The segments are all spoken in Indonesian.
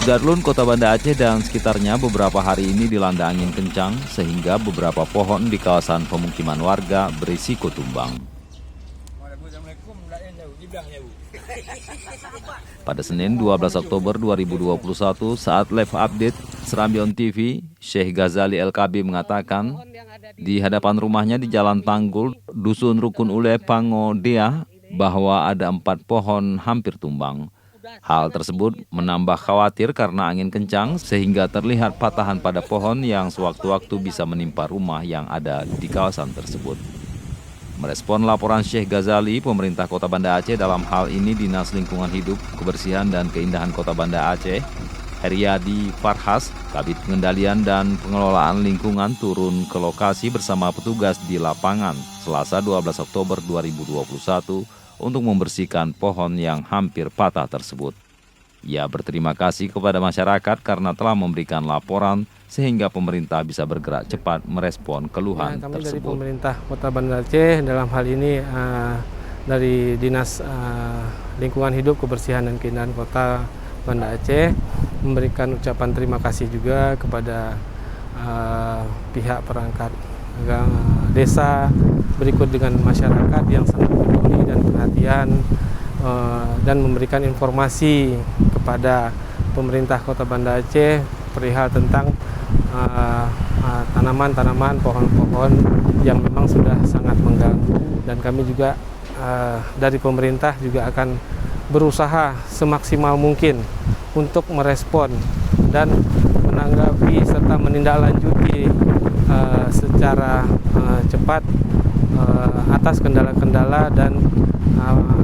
Darlun, Kota Banda Aceh dan sekitarnya beberapa hari ini dilanda angin kencang sehingga beberapa pohon di kawasan pemukiman warga berisiko tumbang. Pada Senin 12 Oktober 2021 saat live update Serambi On TV, Syekh Ghazali LKB mengatakan di hadapan rumahnya di Jalan Tanggul, Dusun Rukun Ule Pango Dea, bahwa ada 4 pohon hampir tumbang. Hal tersebut menambah khawatir karena angin kencang sehingga terlihat patahan pada pohon yang sewaktu-waktu bisa menimpa rumah yang ada di kawasan tersebut. Merespon laporan Syekh Ghazali, pemerintah Kota Banda Aceh dalam hal ini Dinas Lingkungan Hidup, Kebersihan dan Keindahan Kota Banda Aceh, Heriadi Farhas, Kabid Pengendalian dan Pengelolaan Lingkungan turun ke lokasi bersama petugas di lapangan Selasa 12 Oktober 2021 untuk membersihkan pohon yang hampir patah tersebut. Ia berterima kasih kepada masyarakat karena telah memberikan laporan sehingga pemerintah bisa bergerak cepat merespon keluhan kami tersebut. Dari pemerintah Kota Banda Aceh dalam hal ini dari Dinas Lingkungan Hidup, Kebersihan dan Keindahan Kota Banda Aceh memberikan ucapan terima kasih juga kepada pihak perangkat desa berikut dengan masyarakat yang sangat peduli dan perhatian dan memberikan informasi kepada pemerintah Kota Banda Aceh perihal tentang tanaman-tanaman, pohon-pohon yang memang sudah sangat mengganggu, dan kami juga dari pemerintah juga akan berusaha semaksimal mungkin untuk merespon dan menanggapi serta menindaklanjuti secara cepat atas kendala-kendala dan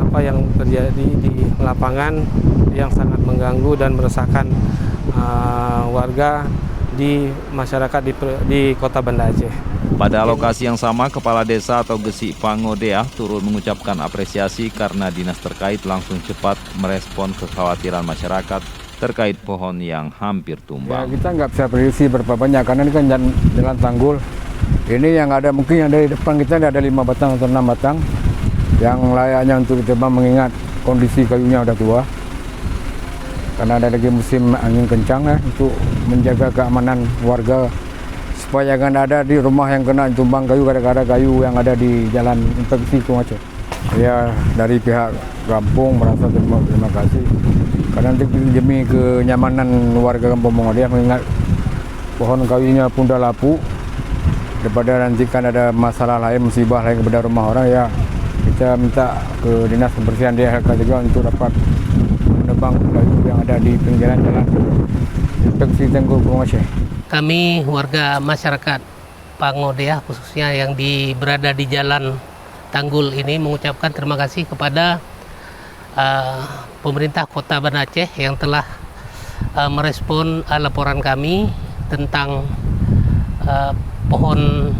apa yang terjadi di lapangan yang sangat mengganggu dan meresahkan warga di masyarakat di Kota Banda Aceh. Pada lokasi yang sama, Kepala Desa atau Gesi Pango Dea turut mengucapkan apresiasi karena dinas terkait langsung cepat merespon kekhawatiran masyarakat terkait pohon yang hampir tumbang. Ya, kita nggak bisa prediksi berapa banyak karena ini kan jalan tanggul. Ini yang ada mungkin yang dari depan kita ada 5 batang atau 6 batang yang layaknya untuk ditebang mengingat kondisi kayunya udah tua. Karena ada lagi musim angin kencang ya, untuk menjaga keamanan warga supaya jangan ada di rumah yang kena tumbang kayu gara-gara kayu yang ada di jalan infeksi Aceh. Ya, dari pihak kampung merasa terima kasih karena demi kenyamanan warga kampung Mongodia mengingat pohon kayunya pun udah lapuk, daripada nanti kan ada masalah lain, musibah lain kepada rumah orang, ya kita minta ke Dinas Kebersihan DHK juga untuk dapat menebang kayu yang ada di pinggiran jalan infeksi Tanggul Aceh. Kami warga masyarakat Pango Dea khususnya yang berada di jalan Tanggul ini mengucapkan terima kasih kepada pemerintah Kota Banda Aceh yang telah merespon laporan kami tentang pohon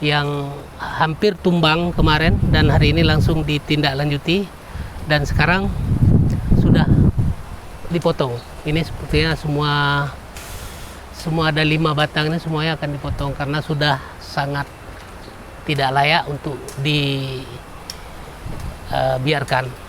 yang hampir tumbang kemarin, dan hari ini langsung ditindaklanjuti dan sekarang sudah dipotong. Ini sepertinya semua ada 5 batang ini semuanya akan dipotong karena sudah sangat tidak layak untuk dibiarkan.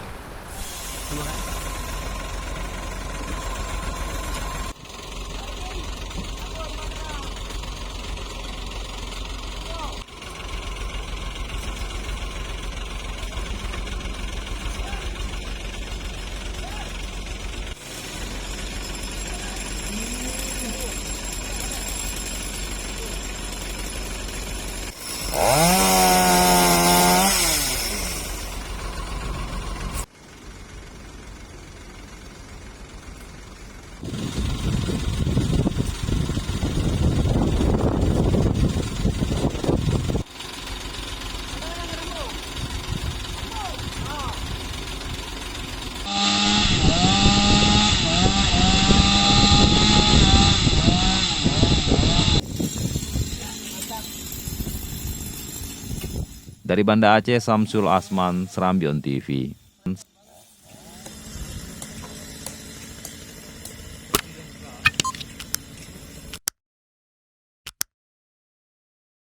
Dari Banda Aceh, Samsul Asman, Serambi On TV.